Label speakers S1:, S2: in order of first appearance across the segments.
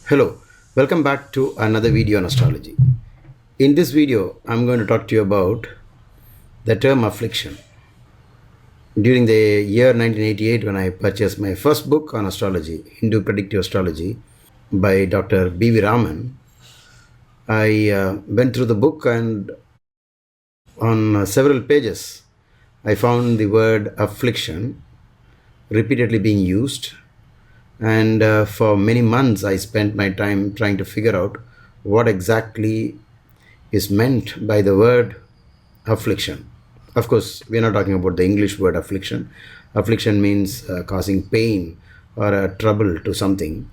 S1: Hello, welcome back to another video on astrology. In this video, I'm going to talk to you about the term affliction. During the year 1988, when I purchased my first book on astrology, Hindu Predictive Astrology, by Dr. B.V. Raman, I went through the book and on several pages, I found the word affliction repeatedly being used. And for many months, I spent my time trying to figure out what exactly is meant by the word affliction. Of course, we are not talking about the English word affliction. Affliction means causing pain or trouble to something.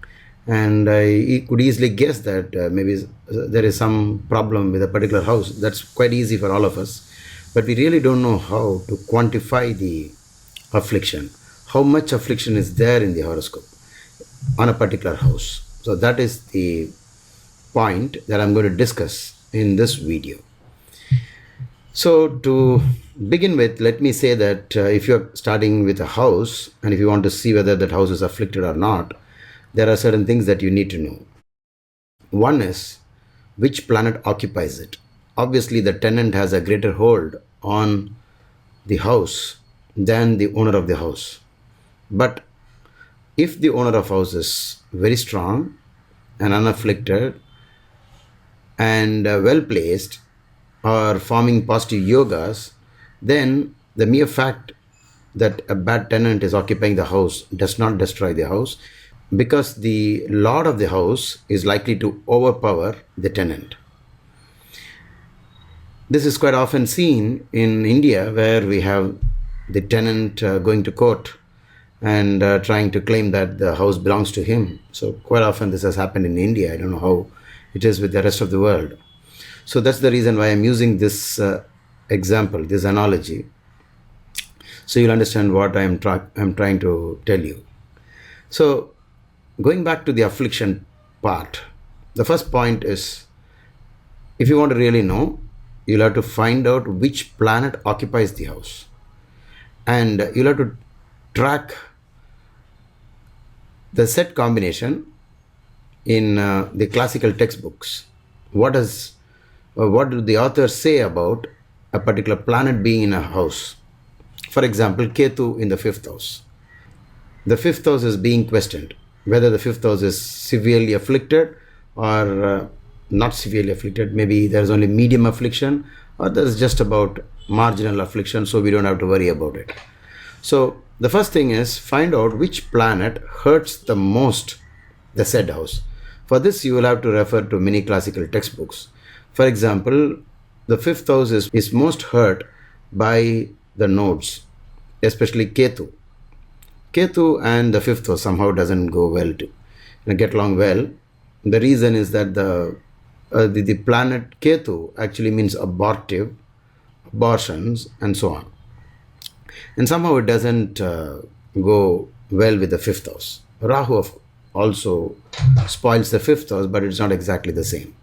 S1: And I could easily guess that maybe there is some problem with a particular house. That's quite easy for all of us. But we really don't know how to quantify the affliction. How much affliction is there in the horoscope on a particular house? So that is the point that I'm going to discuss in this video. So to begin with, let me say that if you're starting with a house and if you want to see whether that house is afflicted or not, there are certain things that you need to know. One is which planet occupies it. Obviously, the tenant has a greater hold on the house than the owner of the house. But if the owner of house is very strong and unafflicted and well placed or forming positive yogas, then the mere fact that a bad tenant is occupying the house does not destroy the house, because the lord of the house is likely to overpower the tenant. This is quite often seen in India, where we have the tenant going to court and trying to claim that the house belongs to him. So quite often this has happened in India. I don't know how it is with the rest of the world. So that's the reason why I'm using this example, this analogy, so you'll understand what I'm trying to tell you. So going back to the affliction part, the first point is, if you want to really know, you'll have to find out which planet occupies the house. And you'll have to track the set combination in the classical textbooks. What do the authors say about a particular planet being in a house? For example, Ketu in the fifth house. The fifth house is being questioned, whether the fifth house is severely afflicted or not severely afflicted. Maybe there's only medium affliction, or there's just about marginal affliction, so we don't have to worry about it. So the first thing is, find out which planet hurts the most the said house. For this, you will have to refer to many classical textbooks. For example, the fifth house is most hurt by the nodes, especially Ketu. Ketu and the fifth house somehow doesn't go well to get along well. The reason is that the planet Ketu actually means abortive, abortions, and so on. And somehow it doesn't go well with the fifth house. Rahu also spoils the fifth house, but it's not exactly the same.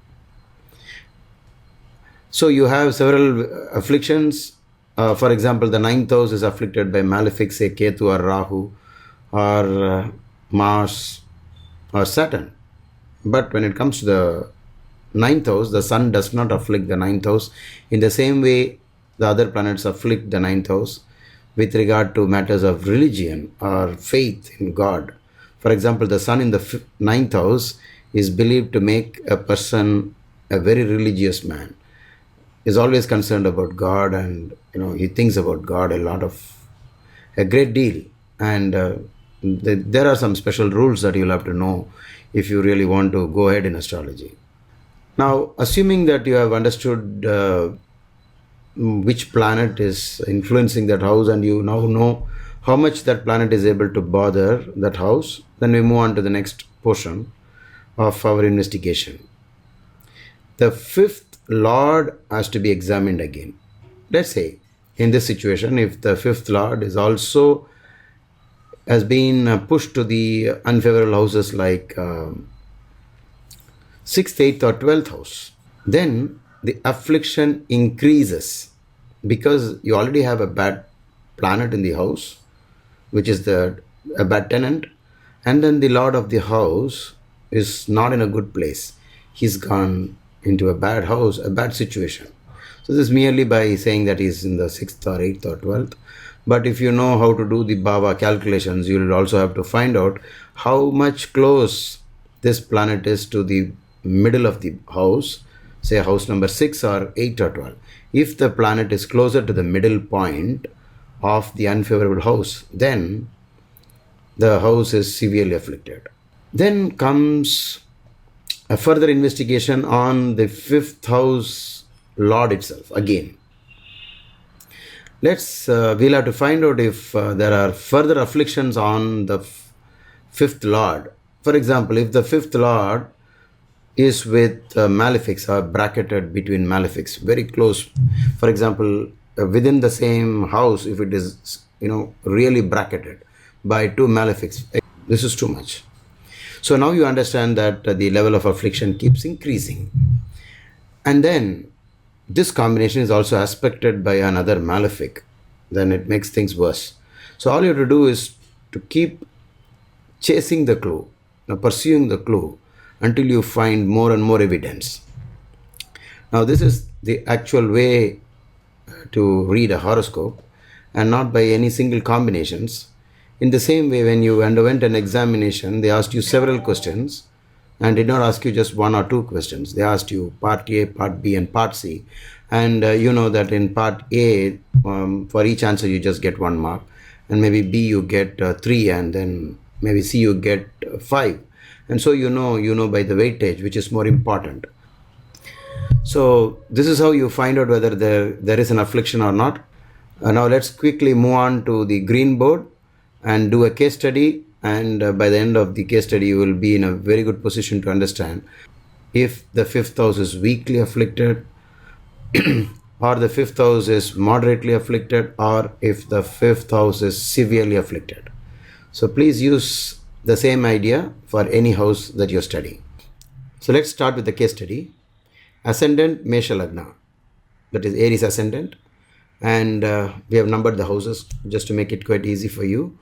S1: So you have several afflictions. For example, the ninth house is afflicted by malefic, say Ketu or Rahu or Mars or Saturn. But when it comes to the ninth house, the sun does not afflict the ninth house in the same way the other planets afflict the ninth house with regard to matters of religion or faith in God. For example, the sun in the ninth house is believed to make a person a very religious man. Is always concerned about God, and he thinks about God a great deal. And there are some special rules that you'll have to know if you really want to go ahead in astrology. Now, assuming that you have understood which planet is influencing that house, and you now know how much that planet is able to bother that house, then we move on to the next portion of our investigation. The fifth lord has to be examined again. Let's say in this situation, if the fifth lord is also has been pushed to the unfavorable houses like 6th, 8th or 12th house, then the affliction increases, because you already have a bad planet in the house, which is a bad tenant, and then the lord of the house is not in a good place. He's gone into a bad house, a bad situation. So this is merely by saying that he's in the 6th or 8th or 12th. But if you know how to do the Bhava calculations, you will also have to find out how much close this planet is to the middle of the house, say house number 6 or 8 or 12. If the planet is closer to the middle point of the unfavorable house, then the house is severely afflicted. Then comes a further investigation on the 5th house lord itself again. We'll have to find out if there are further afflictions on the 5th lord. For example, if the 5th lord is with malefics or bracketed between malefics, very close. For example, within the same house, if it is really bracketed by 2 malefics, this is too much. So now you understand that the level of affliction keeps increasing. And then this combination is also aspected by another malefic. Then it makes things worse. So all you have to do is to keep chasing the clue, pursuing the clue until you find more and more evidence. Now this is the actual way to read a horoscope, and not by any single combinations. In the same way, when you underwent an examination, they asked you several questions and did not ask you just 1 or 2 questions. They asked you part A, part B and part C. And you know that in part A, for each answer you just get 1 mark, and maybe B you get 3, and then maybe C you get 5. And so you know by the weightage which is more important. So this is how you find out whether there is an affliction or not. Now let's quickly move on to the green board and do a case study, and by the end of the case study you will be in a very good position to understand if the 5th house is weakly afflicted or the 5th house is moderately afflicted, or if the 5th house is severely afflicted. So please use the same idea for any house that you're studying. So let's start with the case study. Ascendant Mesha Lagna, that is Aries ascendant, and we have numbered the houses just to make it quite easy for you.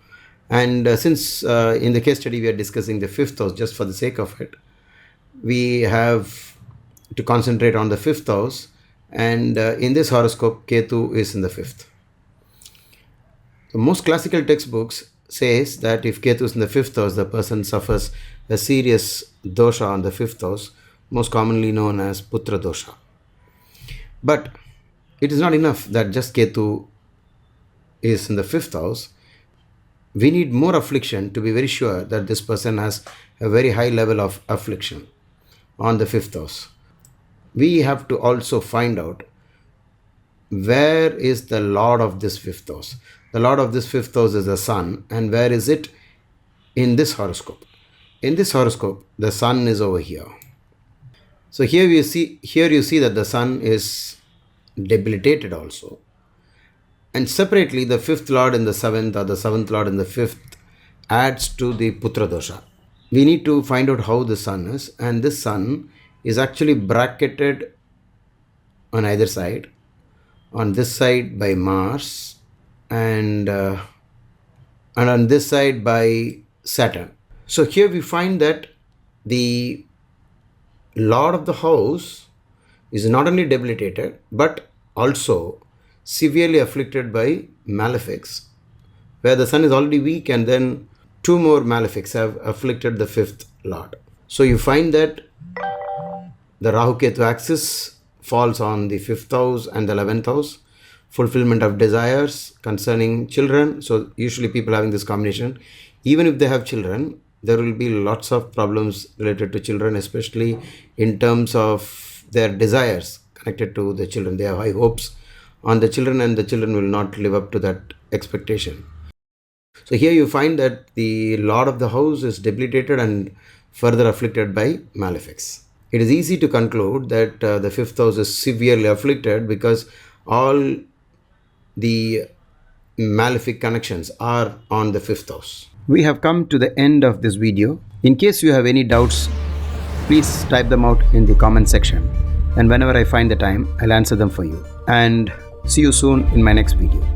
S1: And since in the case study we are discussing the 5th house, just for the sake of it, we have to concentrate on the 5th house, and in this horoscope Ketu is in the 5th. So most classical textbooks says that if Ketu is in the 5th house, the person suffers a serious dosha on the 5th house, most commonly known as Putra dosha. But it is not enough that just Ketu is in the 5th house. We need more affliction to be very sure that this person has a very high level of affliction on the 5th house. We have to also find out where is the lord of this 5th house. The lord of this 5th house is the sun, and where is it in this horoscope? In this horoscope, the sun is over here. So here you see that the sun is debilitated also. And separately, the 5th lord in the 7th or the 7th lord in the 5th adds to the Putra dosha. We need to find out how the sun is, and this sun is actually bracketed on either side. On this side by Mars, and on this side by Saturn. So here we find that the lord of the house is not only debilitated but also severely afflicted by malefics, where the sun is already weak and then 2 more malefics have afflicted the 5th lord. So you find that the Rahu Ketu axis falls on the 5th house and the 11th house. Fulfillment of desires concerning children. So usually people having this combination, even if they have children, there will be lots of problems related to children, especially in terms of their desires connected to the children. They have high hopes on the children, and the children will not live up to that expectation. So here you find that the lord of the house is debilitated and further afflicted by malefics. It is easy to conclude that the 5th house is severely afflicted because all the malefic connections are on the 5th house. We have come to the end of this video. In case you have any doubts, please type them out in the comment section, and whenever I find the time, I'll answer them for you. And see you soon in my next video.